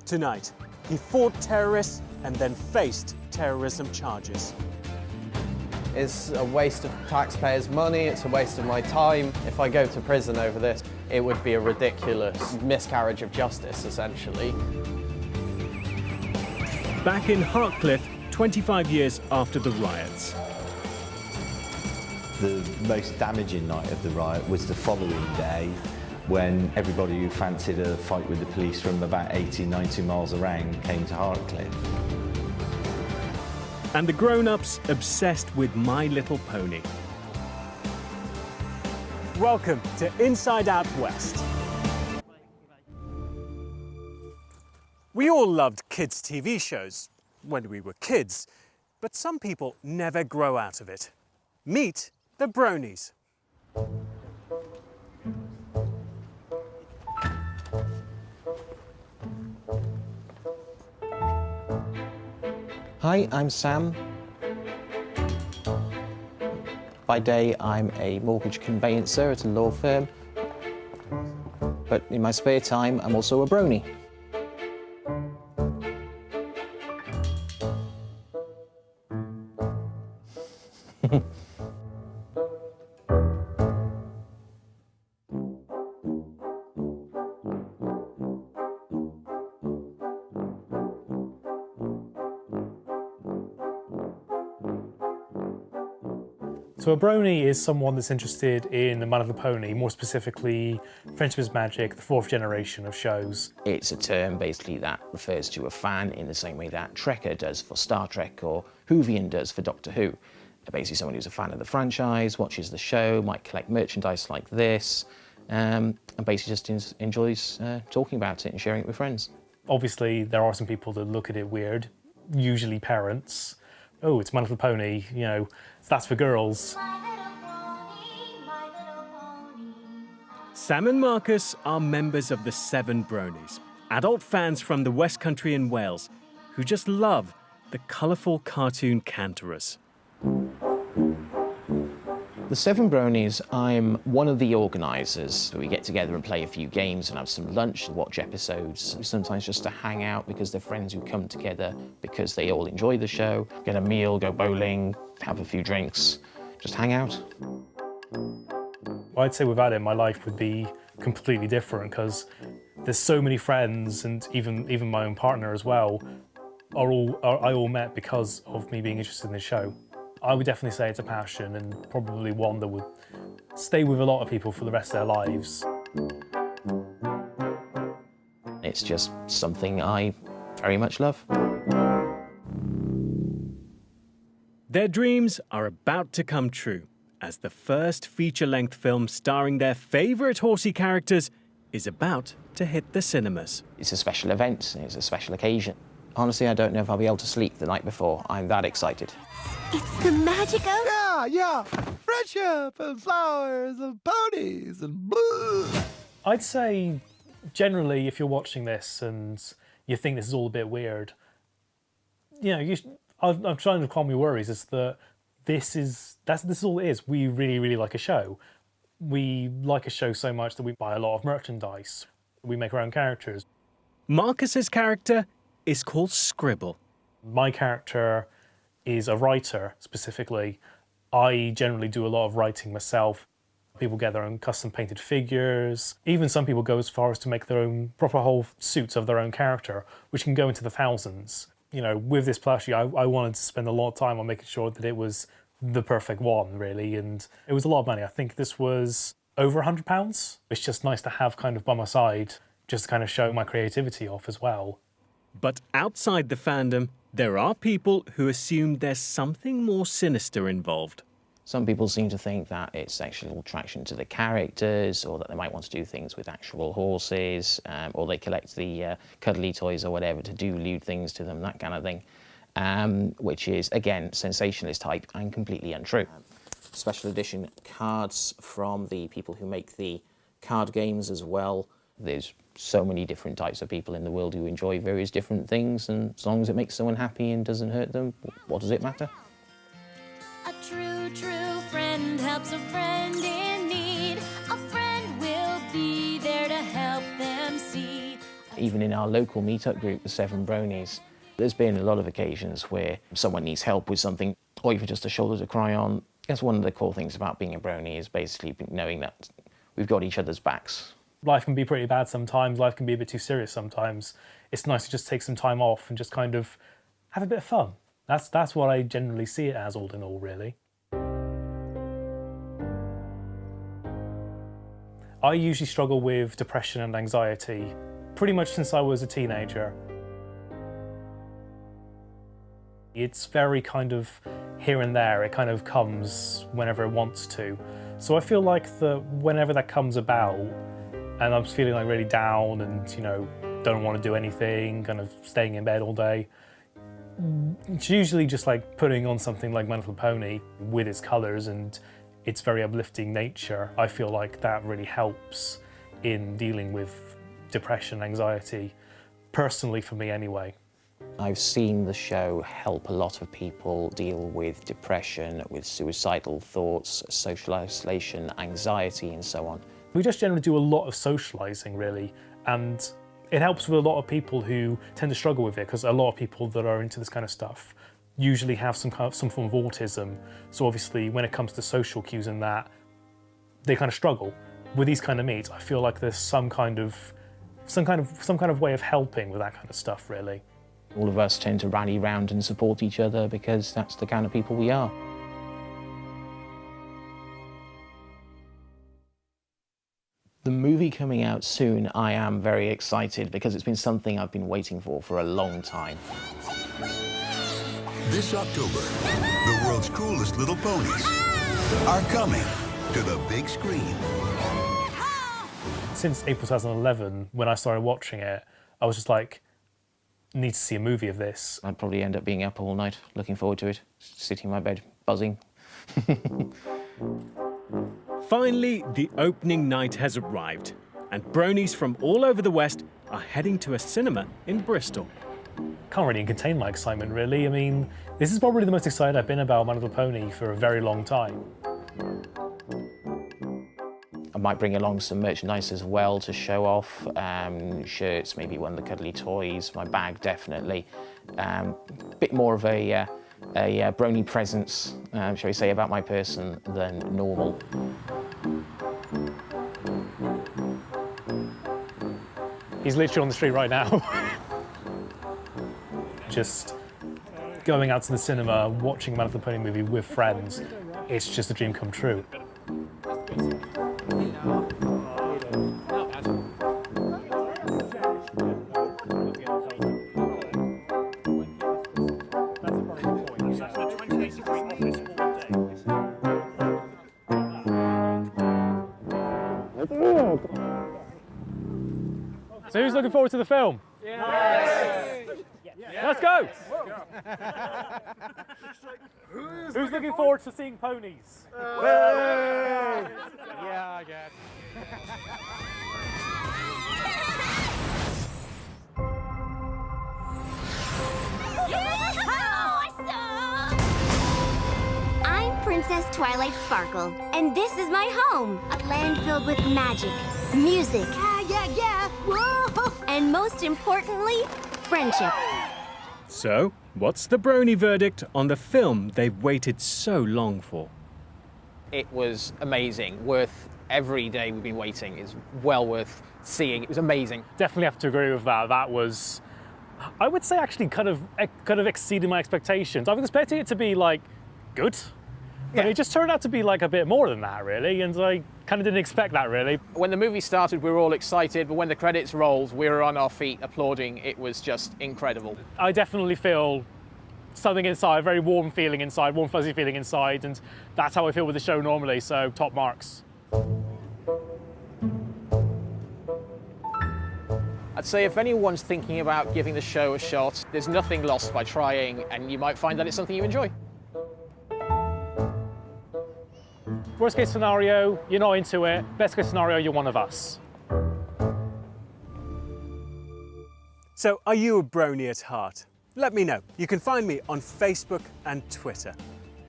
Tonight, he fought terrorists and then faced terrorism charges. It's a waste of taxpayers' money, it's a waste of my time. If I go to prison over this, it would be a ridiculous miscarriage of justice, essentially. Back in Hartcliffe, 25 years after the riots. The most damaging night of the riot was the following day, when everybody who fancied a fight with the police from about 80, 90 miles around came to Hartcliffe. And the grown-ups obsessed with My Little Pony. Welcome to Inside Out West. We all loved kids' TV shows when we were kids, but some people never grow out of it. Meet the Bronies. Hi, I'm Sam. By day, I'm a mortgage conveyancer at a law firm. But in my spare time, I'm also a brony. So a brony is someone that's interested in the My Little Pony, more specifically Friendship is Magic, the fourth generation of shows. It's a term basically that refers to a fan in the same way that Trekker does for Star Trek or Whovian does for Doctor Who. Basically someone who's a fan of the franchise, watches the show, might collect merchandise like this, and basically just enjoys talking about it and sharing it with friends. Obviously there are some people that look at it weird, usually parents. Oh, it's My Little Pony, you know, that's for girls. Sam and Marcus are members of the Severn Bronies, adult fans from the West Country in Wales, who just love the colourful cartoon Canterers. The Severn Bronies, I'm one of the organisers. We get together and play a few games and have some lunch, watch episodes, sometimes just to hang out because they're friends who come together because they all enjoy the show, get a meal, go bowling, have a few drinks, just hang out. I'd say without it, my life would be completely different because there's so many friends, and even my own partner as well, I all met because of me being interested in the show. I would definitely say it's a passion and probably one that would stay with a lot of people for the rest of their lives. It's just something I very much love. Their dreams are about to come true as the first feature-length film starring their favourite horsey characters is about to hit the cinemas. It's a special event, it's a special occasion. Honestly, I don't know if I'll be able to sleep the night before. I'm that excited. It's the magic of... Yeah. Friendship and flowers and ponies and blue. I'd say, generally, if you're watching this and you think this is all a bit weird, you know, I'm trying to calm your worries. Is that this is all it is. We really, really like a show. We like a show so much that we buy a lot of merchandise. We make our own characters. Marcus's character is called Scribble. My character is a writer, specifically. I generally do a lot of writing myself. People get their own custom painted figures. Even some people go as far as to make their own proper whole suits of their own character, which can go into the thousands. You know, with this plushie, I wanted to spend a lot of time on making sure that it was the perfect one, really, and it was a lot of money. I think this was over £100. It's just nice to have kind of by my side, just to kind of show my creativity off as well. But outside the fandom, there are people who assume there's something more sinister involved. Some people seem to think that it's sexual attraction to the characters, or that they might want to do things with actual horses, or they collect the cuddly toys or whatever to do lewd things to them, that kind of thing, which is, again, sensationalist type and completely untrue. Special edition cards from the people who make the card games as well. There's so many different types of people in the world who enjoy various different things, and as long as it makes someone happy and doesn't hurt them, what does it matter? A true, true friend helps a friend in need. A friend will be there to help them see. Even in our local meetup group, the Severn Bronies, there's been a lot of occasions where someone needs help with something, or even just a shoulder to cry on. That's one of the cool things about being a brony, is basically knowing that we've got each other's backs. Life can be pretty bad sometimes, life can be a bit too serious sometimes. It's nice to just take some time off and just kind of have a bit of fun. That's what I generally see it as, all in all, really. I usually struggle with depression and anxiety pretty much since I was a teenager. It's very kind of here and there, it kind of comes whenever it wants to. So I feel like whenever that comes about, and I'm feeling like really down and, you know, don't want to do anything, kind of staying in bed all day, it's usually just like putting on something like My Little Pony with its colours and its very uplifting nature. I feel like that really helps in dealing with depression, anxiety, personally for me anyway. I've seen the show help a lot of people deal with depression, with suicidal thoughts, social isolation, anxiety and so on. We just generally do a lot of socialising, really, and it helps with a lot of people who tend to struggle with it, because a lot of people that are into this kind of stuff usually have some form of autism. So obviously, when it comes to social cues and that, they kind of struggle. With these kind of meets, I feel like there's some kind of way of helping with that kind of stuff, really. All of us tend to rally round and support each other because that's the kind of people we are. The movie coming out soon, I am very excited because it's been something I've been waiting for a long time. This October, the world's coolest little ponies are coming to the big screen. Since April 2011, when I started watching it, I was just like, need to see a movie of this. I'd probably end up being up all night, looking forward to it, sitting in my bed, buzzing. Finally, the opening night has arrived, and bronies from all over the West are heading to a cinema in Bristol. Can't really contain my excitement, really. I mean, this is probably the most excited I've been about My Little Pony for a very long time. I might bring along some merchandise as well to show off, shirts, maybe one of the cuddly toys, my bag definitely. Bit more of a brony presence, shall we say, about my person than normal. He's literally on the street right now. Just going out to the cinema, watching a My Little Pony movie with friends, it's just a dream come true. So who's looking forward to the film? Yes! Let's go! Who's looking forward to seeing ponies? Yeah, I guess. I'm Princess Twilight Sparkle, and this is my home. A land filled with magic, music, whoa! And most importantly, friendship. So, what's the brony verdict on the film they've waited so long for? It was amazing, worth every day we've been waiting. It's well worth seeing. It was amazing. Definitely have to agree with that. That was, I would say, actually kind of exceeded my expectations. I was expecting it to be like good, but it just turned out to be like a bit more than that, really, and I kind of didn't expect that, really. When the movie started, we were all excited, but when the credits rolled, we were on our feet applauding. It was just incredible. I definitely feel something inside, a very warm feeling inside, warm fuzzy feeling inside, and that's how I feel with the show normally, so top marks. I'd say if anyone's thinking about giving the show a shot, there's nothing lost by trying, and you might find that it's something you enjoy. Worst case scenario, you're not into it. Best case scenario, you're one of us. So, are you a brony at heart? Let me know. You can find me on Facebook and Twitter.